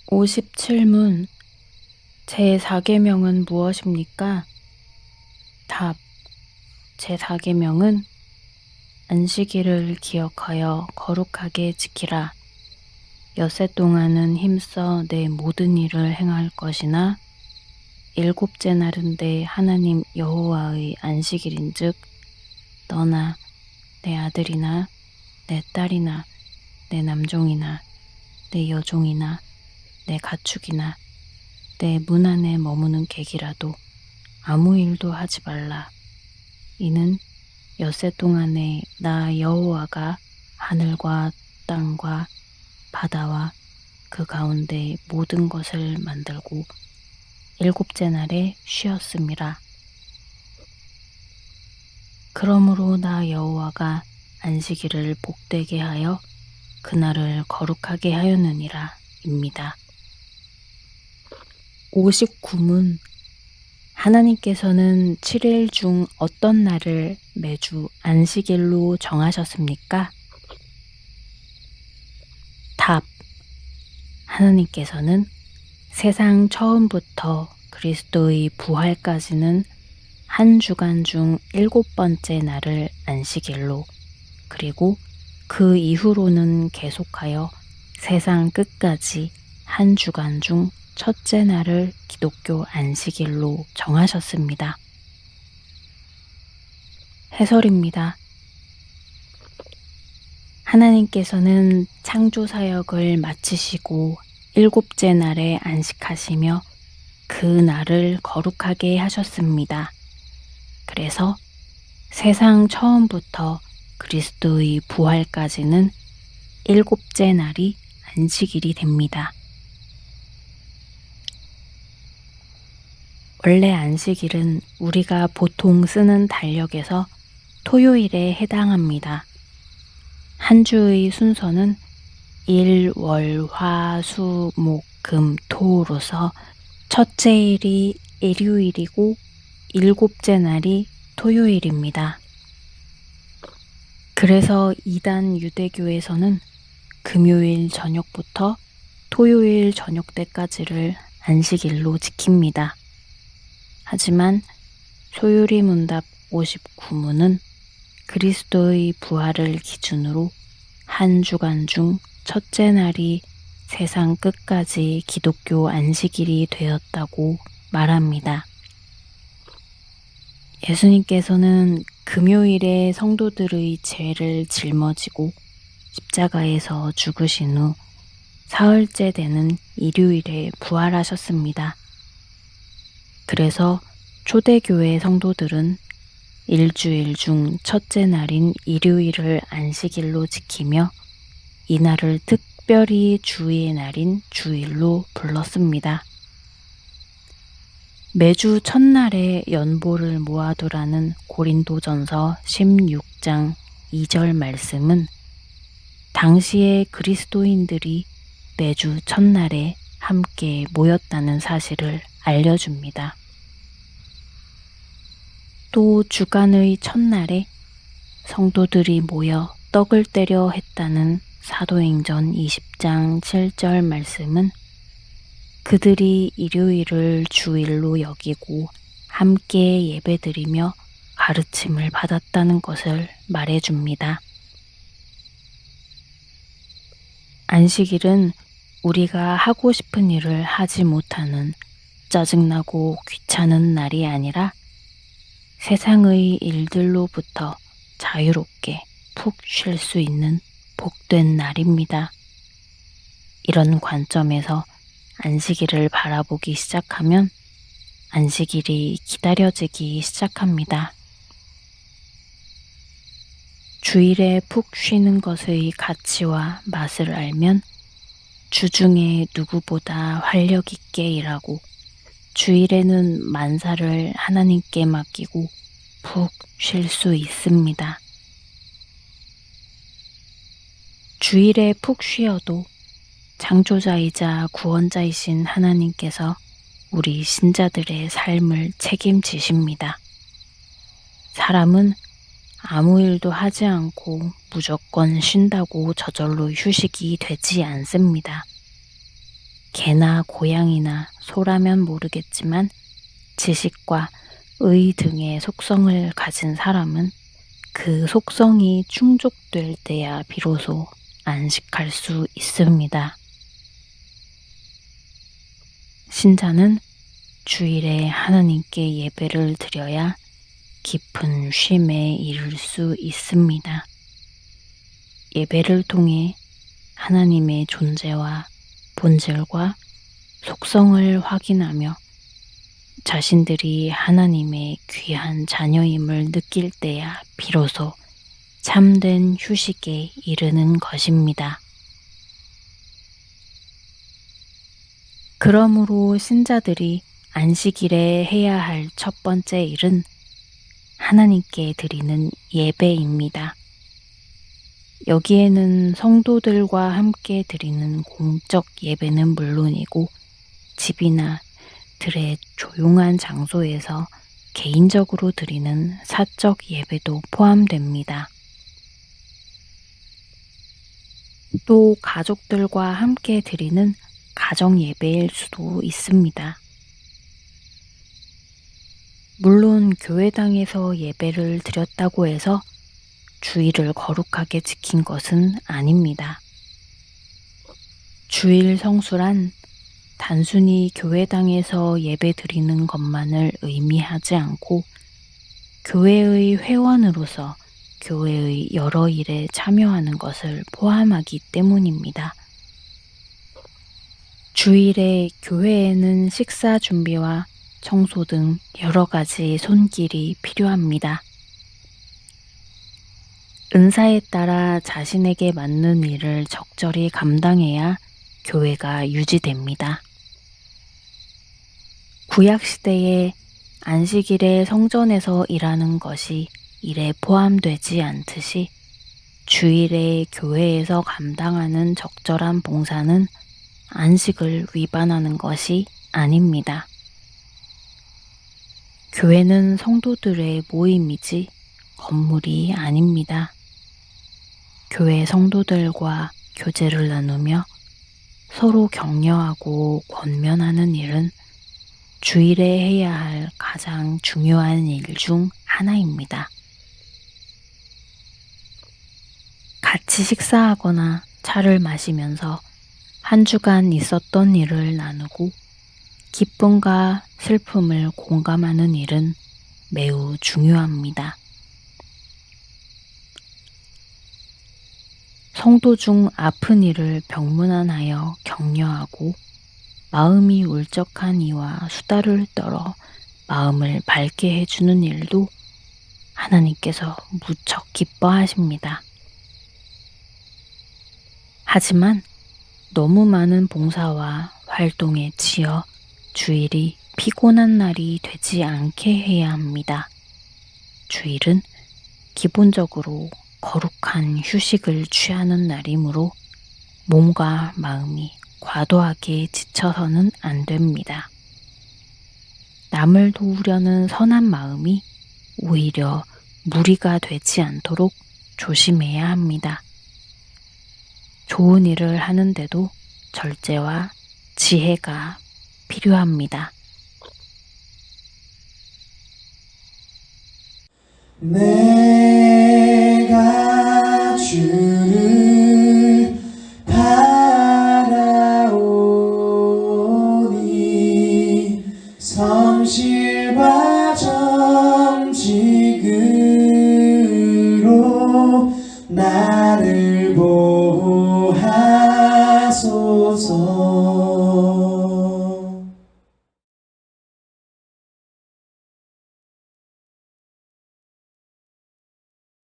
57문 제4계명은 무엇입니까? 답. 제4계명은 안식일을 기억하여 거룩하게 지키라. 엿새 동안은 힘써 내 모든 일을 행할 것이나 일곱째 날은 내 하나님 여호와의 안식일인즉 너나 내 아들이나 내 딸이나 내 남종이나 내 여종이나 내 가축이나 내 문 안에 머무는 객이라도 아무 일도 하지 말라. 이는 엿새 동안에 나 여호와가 하늘과 땅과 바다와 그 가운데 모든 것을 만들고 일곱째 날에 쉬었음이라. 그러므로 나 여호와가 안식일을 복되게 하여 그날을 거룩하게 하였느니라 입니다. 59문 하나님께서는 7일 중 어떤 날을 매주 안식일로 정하셨습니까? 답. 하나님께서는 세상 처음부터 그리스도의 부활까지는 한 주간 중 7번째 날을 안식일로, 그리고 그 이후로는 계속하여 세상 끝까지 한 주간 중 첫째 날을 기독교 안식일로 정하셨습니다. 해설입니다. 하나님께서는 창조 사역을 마치시고 일곱째 날에 안식하시며 그 날을 거룩하게 하셨습니다. 그래서 세상 처음부터 그리스도의 부활까지는 일곱째 날이 안식일이 됩니다. 원래 안식일은 우리가 보통 쓰는 달력에서 토요일에 해당합니다. 한 주의 순서는 일, 월, 화, 수, 목, 금, 토로서 첫째 일이 일요일이고 일곱째 날이 토요일입니다. 그래서 이단 유대교에서는 금요일 저녁부터 토요일 저녁 때까지를 안식일로 지킵니다. 하지만 소요리 문답 59문은 그리스도의 부활을 기준으로 한 주간 중 첫째 날이 세상 끝까지 기독교 안식일이 되었다고 말합니다. 예수님께서는 금요일에 성도들의 죄를 짊어지고 십자가에서 죽으신 후 사흘째 되는 일요일에 부활하셨습니다. 그래서 초대교회 성도들은 일주일 중 첫째 날인 일요일을 안식일로 지키며 이날을 특별히 주의 날인 주일로 불렀습니다. 매주 첫날에 연보를 모아두라는 고린도전서 16장 2절 말씀은 당시의 그리스도인들이 매주 첫날에 함께 모였다는 사실을 알려줍니다. 또 주간의 첫날에 성도들이 모여 떡을 떼려 했다는 사도행전 20장 7절 말씀은 그들이 일요일을 주일로 여기고 함께 예배드리며 가르침을 받았다는 것을 말해줍니다. 안식일은 우리가 하고 싶은 일을 하지 못하는 짜증나고 귀찮은 날이 아니라 세상의 일들로부터 자유롭게 푹 쉴 수 있는 복된 날입니다. 이런 관점에서 안식일을 바라보기 시작하면 안식일이 기다려지기 시작합니다. 주일에 푹 쉬는 것의 가치와 맛을 알면 주중에 누구보다 활력 있게 일하고 주일에는 만사를 하나님께 맡기고 푹 쉴 수 있습니다. 주일에 푹 쉬어도 창조자이자 구원자이신 하나님께서 우리 신자들의 삶을 책임지십니다. 사람은 아무 일도 하지 않고 무조건 쉰다고 저절로 휴식이 되지 않습니다. 개나 고양이나 소라면 모르겠지만 지식과 의 등의 속성을 가진 사람은 그 속성이 충족될 때야 비로소 안식할 수 있습니다. 신자는 주일에 하나님께 예배를 드려야 깊은 쉼에 이를 수 있습니다. 예배를 통해 하나님의 존재와 본질과 속성을 확인하며 자신들이 하나님의 귀한 자녀임을 느낄 때야 비로소 참된 휴식에 이르는 것입니다. 그러므로 신자들이 안식일에 해야 할 첫 번째 일은 하나님께 드리는 예배입니다. 여기에는 성도들과 함께 드리는 공적 예배는 물론이고 집이나 들의 조용한 장소에서 개인적으로 드리는 사적 예배도 포함됩니다. 또 가족들과 함께 드리는 가정 예배일 수도 있습니다. 물론 교회당에서 예배를 드렸다고 해서 주일을 거룩하게 지킨 것은 아닙니다. 주일 성수란 단순히 교회당에서 예배 드리는 것만을 의미하지 않고 교회의 회원으로서 교회의 여러 일에 참여하는 것을 포함하기 때문입니다. 주일에 교회에는 식사 준비와 청소 등 여러 가지 손길이 필요합니다. 은사에 따라 자신에게 맞는 일을 적절히 감당해야 교회가 유지됩니다. 구약시대에 안식일에 성전에서 일하는 것이 일에 포함되지 않듯이 주일에 교회에서 감당하는 적절한 봉사는 안식을 위반하는 것이 아닙니다. 교회는 성도들의 모임이지 건물이 아닙니다. 교회 성도들과 교제를 나누며 서로 격려하고 권면하는 일은 주일에 해야 할 가장 중요한 일 중 하나입니다. 같이 식사하거나 차를 마시면서 한 주간 있었던 일을 나누고 기쁨과 슬픔을 공감하는 일은 매우 중요합니다. 성도 중 아픈 이를 병문안하여 격려하고 마음이 울적한 이와 수다를 떨어 마음을 밝게 해주는 일도 하나님께서 무척 기뻐하십니다. 하지만 너무 많은 봉사와 활동에 치여 주일이 피곤한 날이 되지 않게 해야 합니다. 주일은 기본적으로 거룩한 휴식을 취하는 날이므로 몸과 마음이 과도하게 지쳐서는 안 됩니다. 남을 도우려는 선한 마음이 오히려 무리가 되지 않도록 조심해야 합니다. 좋은 일을 하는데도 절제와 지혜가 필요합니다. 내가 주를 바라오니 성실과 정직으로 나를